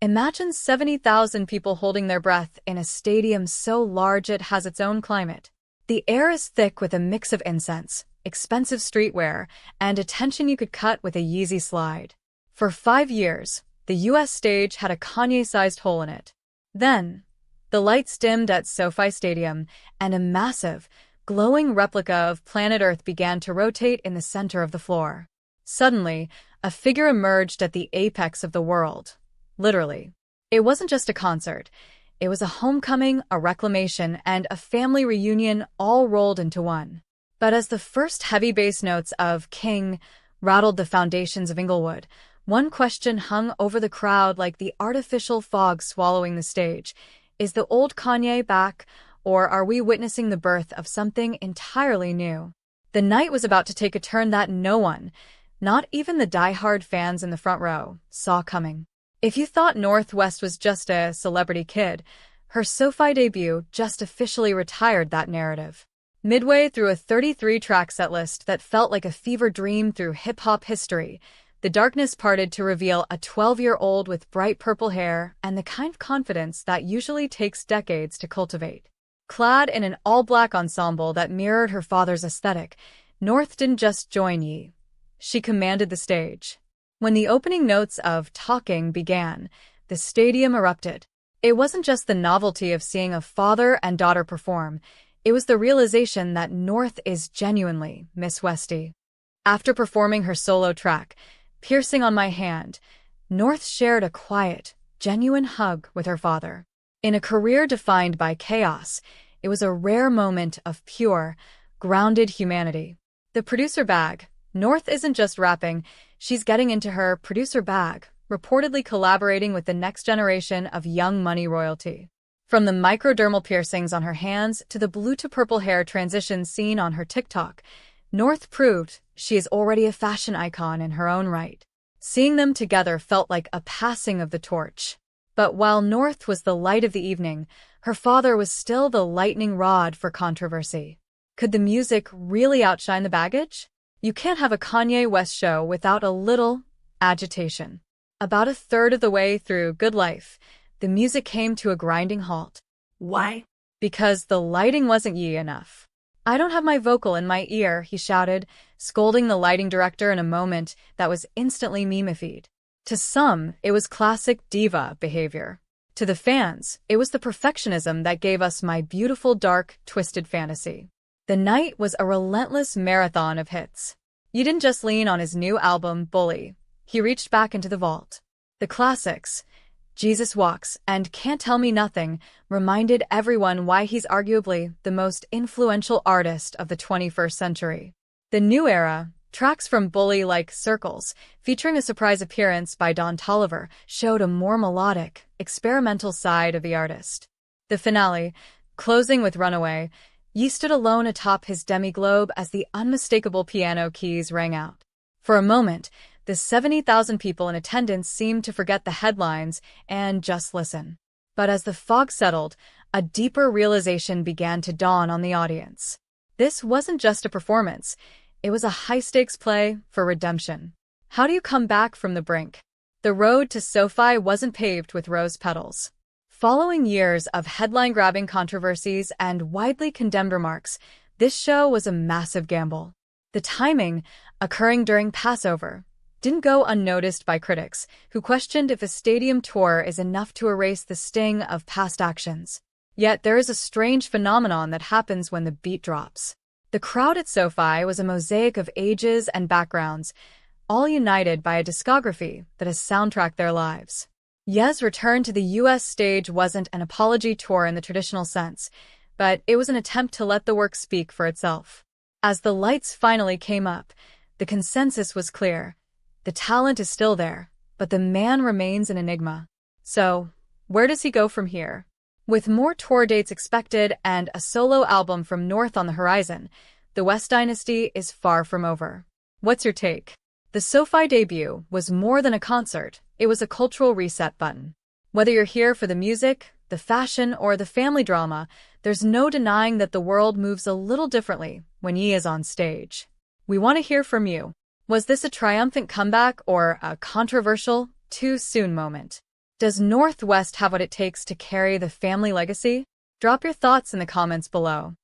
Imagine 70,000 people holding their breath in a stadium so large it has its own climate. The air is thick with a mix of incense, expensive streetwear, and attention you could cut with a Yeezy slide. For 5 years, the US stage had a Kanye-sized hole in it. Then, the lights dimmed at SoFi Stadium, and a massive, glowing replica of planet Earth began to rotate in the center of the floor. Suddenly, a figure emerged at the apex of the world. Literally. It wasn't just a concert. It was a homecoming, a reclamation, and a family reunion all rolled into one. But as the first heavy bass notes of King rattled the foundations of Inglewood, one question hung over the crowd like the artificial fog swallowing the stage. Is the old Kanye back, or are we witnessing the birth of something entirely new? The night was about to take a turn that no one, not even the die-hard fans in the front row, saw coming. If you thought North West was just a celebrity kid, her SoFi debut just officially retired that narrative. Midway through a 33-track setlist that felt like a fever dream through hip-hop history, the darkness parted to reveal a 12-year-old with bright purple hair and the kind of confidence that usually takes decades to cultivate. Clad in an all-black ensemble that mirrored her father's aesthetic, North didn't just join Ye. She commanded the stage. When the opening notes of Talking began, the stadium erupted. It wasn't just the novelty of seeing a father and daughter perform, it was the realization that North is genuinely Miss Westie. After performing her solo track, Piercing on My Hand, North shared a quiet, genuine hug with her father. In a career defined by chaos, it was a rare moment of pure, grounded humanity. The producer bag. North isn't just rapping, she's getting into her producer bag, reportedly collaborating with the next generation of young money royalty. From the microdermal piercings on her hands to the blue to purple hair transition seen on her TikTok, North proved she is already a fashion icon in her own right. Seeing them together felt like a passing of the torch. But while North was the light of the evening, her father was still the lightning rod for controversy. Could the music really outshine the baggage? You can't have a Kanye West show without a little agitation. About a third of the way through Good Life, the music came to a grinding halt. Why? Because the lighting wasn't Ye enough. I don't have my vocal in my ear, he shouted, scolding the lighting director in a moment that was instantly meme-ified. To some, it was classic diva behavior. To the fans, it was the perfectionism that gave us My Beautiful Dark Twisted Fantasy. The night was a relentless marathon of hits. Ye didn't just lean on his new album, Bully. He reached back into the vault. The classics, Jesus Walks and Can't Tell Me Nothing, reminded everyone why he's arguably the most influential artist of the 21st century. The new era, tracks from Bully like Circles, featuring a surprise appearance by Don Toliver, showed a more melodic, experimental side of the artist. The finale, closing with Runaway, Ye stood alone atop his demi-globe as the unmistakable piano keys rang out. For a moment, the 70,000 people in attendance seemed to forget the headlines and just listen. But as the fog settled, a deeper realization began to dawn on the audience. This wasn't just a performance. It was a high-stakes play for redemption. How do you come back from the brink? The road to SoFi wasn't paved with rose petals. Following years of headline-grabbing controversies and widely condemned remarks, this show was a massive gamble. The timing, occurring during Passover, didn't go unnoticed by critics, who questioned if a stadium tour is enough to erase the sting of past actions. Yet there is a strange phenomenon that happens when the beat drops. The crowd at SoFi was a mosaic of ages and backgrounds, all united by a discography that has soundtracked their lives. Ye's return to the US stage wasn't an apology tour in the traditional sense, but it was an attempt to let the work speak for itself. As the lights finally came up, the consensus was clear. The talent is still there, but the man remains an enigma. So, where does he go from here? With more tour dates expected and a solo album from North on the horizon, the West Dynasty is far from over. What's your take? The SoFi debut was more than a concert, it was a cultural reset button. Whether you're here for the music, the fashion, or the family drama, there's no denying that the world moves a little differently when Ye is on stage. We want to hear from you. Was this a triumphant comeback or a controversial, too soon moment? Does Northwest have what it takes to carry the family legacy? Drop your thoughts in the comments below.